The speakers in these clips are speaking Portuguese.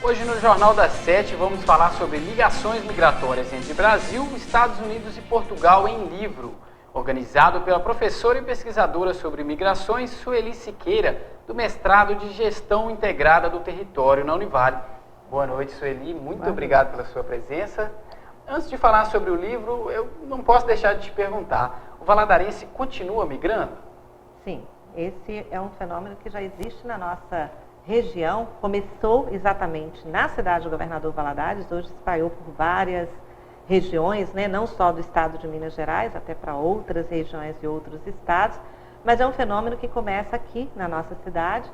Hoje no Jornal das 7 vamos falar sobre ligações migratórias entre Brasil, Estados Unidos e Portugal em livro, organizado pela professora e pesquisadora sobre migrações Sueli Siqueira, do mestrado de Gestão Integrada do Território na Univale. Boa noite, Sueli, muito obrigado pela sua presença. Antes de falar sobre o livro, eu não posso deixar de te perguntar, o valadarense continua migrando? Sim, esse é um fenômeno que já existe na nossa região, começou exatamente na cidade do Governador Valadares, hoje se espalhou por várias regiões, né, não só do estado de Minas Gerais, até para outras regiões e outros estados, mas é um fenômeno que começa aqui na nossa cidade,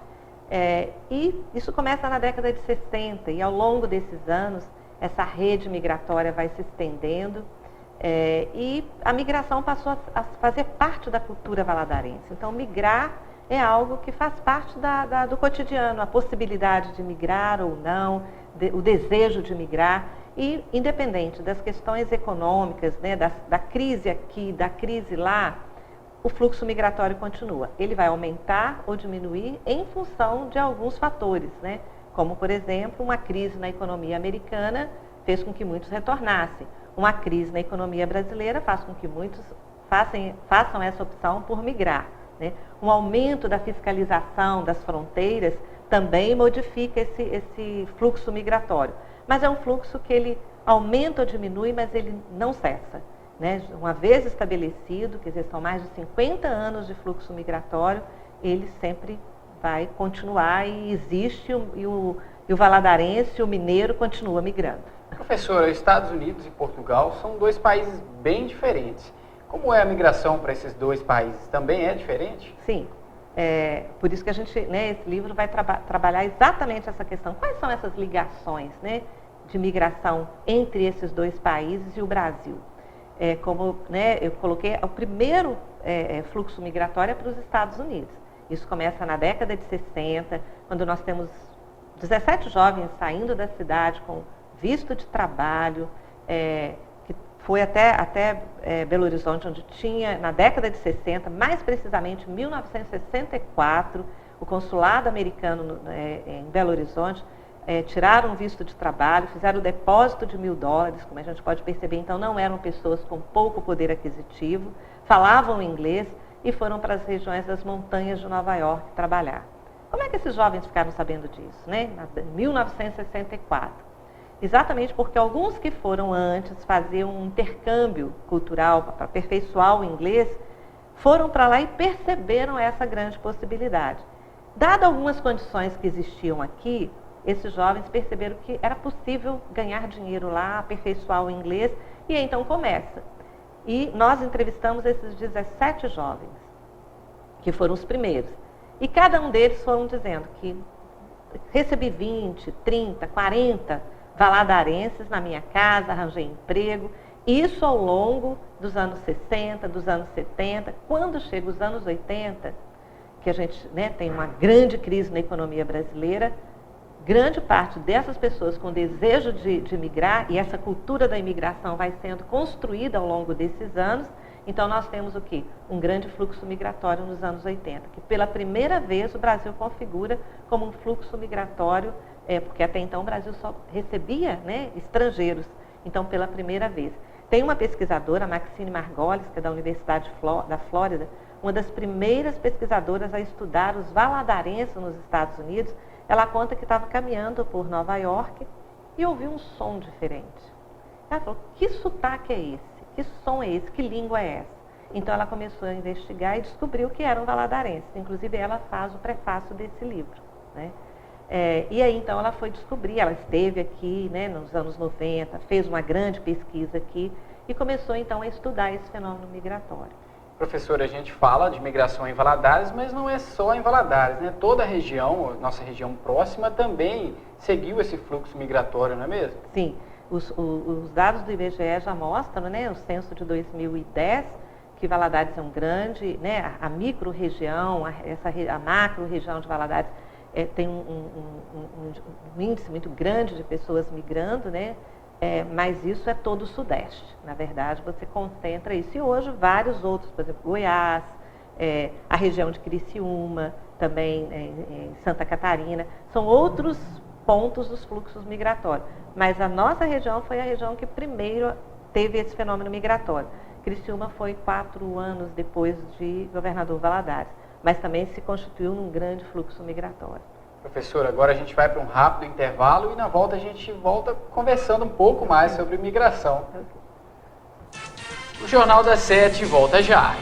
e isso começa na década de 60, e ao longo desses anos essa rede migratória vai se estendendo, e a migração passou a fazer parte da cultura valadarense. Então, migrar é algo que faz parte do cotidiano, a possibilidade de migrar ou não, o desejo de migrar, e independente das questões econômicas, né, da crise aqui, da crise lá, o fluxo migratório continua. Ele vai aumentar ou diminuir em função de alguns fatores, né, como, por exemplo, uma crise na economia americana fez com que muitos retornassem. Uma crise na economia brasileira faz com que muitos façam essa opção por migrar. Né? Um aumento da fiscalização das fronteiras também modifica esse fluxo migratório. Mas é um fluxo que ele aumenta ou diminui, mas ele não cessa. Né? Uma vez estabelecido, quer dizer, são mais de 50 anos de fluxo migratório, ele sempre vai continuar e existe, e o valadarense, o mineiro, continua migrando. Professora, Estados Unidos e Portugal são dois países bem diferentes. Como é a migração para esses dois países? Também é diferente? Sim. Por isso que a gente, né, esse livro vai trabalhar exatamente essa questão. Quais são essas ligações, né, de migração entre esses dois países e o Brasil? Como, né, eu coloquei, o primeiro fluxo migratório é para os Estados Unidos. Isso começa na década de 60, quando nós temos 17 jovens saindo da cidade com visto de trabalho, que foi até Belo Horizonte, onde tinha, na década de 60, mais precisamente em 1964, o consulado americano em Belo Horizonte, tiraram um visto de trabalho, fizeram o depósito de $1.000, como a gente pode perceber, então não eram pessoas com pouco poder aquisitivo, falavam inglês e foram para as regiões das montanhas de Nova York trabalhar. Como é que esses jovens ficaram sabendo disso, né? Em 1964. Exatamente porque alguns que foram antes fazer um intercâmbio cultural para aperfeiçoar o inglês, foram para lá e perceberam essa grande possibilidade. Dadas algumas condições que existiam aqui, esses jovens perceberam que era possível ganhar dinheiro lá, aperfeiçoar o inglês, e aí então começa. E nós entrevistamos esses 17 jovens, que foram os primeiros. E cada um deles foram dizendo que recebi 20, 30, 40 valadarenses na minha casa, arranjei emprego. Isso ao longo dos anos 60, dos anos 70. Quando chega os anos 80, que a gente, né, tem uma grande crise na economia brasileira, grande parte dessas pessoas com desejo de migrar, e essa cultura da imigração vai sendo construída ao longo desses anos. Então nós temos o quê? Um grande fluxo migratório nos anos 80, que pela primeira vez o Brasil configura como um fluxo migratório, porque até então o Brasil só recebia, né, estrangeiros. Então, pela primeira vez. Tem uma pesquisadora, Maxine Margolis, que é da Universidade da Flórida, uma das primeiras pesquisadoras a estudar os valadarenses nos Estados Unidos. Ela conta que estava caminhando por Nova York e ouviu um som diferente. Ela falou, que sotaque é esse? Que som é esse? Que língua é essa? Então ela começou a investigar e descobriu que eram valadarenses. Inclusive ela faz o prefácio desse livro, né? E aí então ela foi descobrir, ela esteve aqui, né, nos anos 90, fez uma grande pesquisa aqui e começou então a estudar esse fenômeno migratório. Professora, a gente fala de migração em Valadares, mas não é só em Valadares, né? Toda a região, nossa região próxima, também seguiu esse fluxo migratório, não é mesmo? Sim, os dados do IBGE já mostram, né, o censo de 2010, que Valadares é um grande, né, a micro-região, a macro-região de Valadares tem um índice muito grande de pessoas migrando, né? Mas isso é todo o Sudeste. Na verdade, você concentra isso. E hoje, vários outros, por exemplo, Goiás, a região de Criciúma, também em Santa Catarina, são outros pontos dos fluxos migratórios. Mas a nossa região foi a região que primeiro teve esse fenômeno migratório. Criciúma foi 4 anos depois de Governador Valadares, mas também se constituiu num grande fluxo migratório. Professora, agora a gente vai para um rápido intervalo e na volta a gente volta conversando um pouco mais sobre migração. O Jornal das 7 volta já.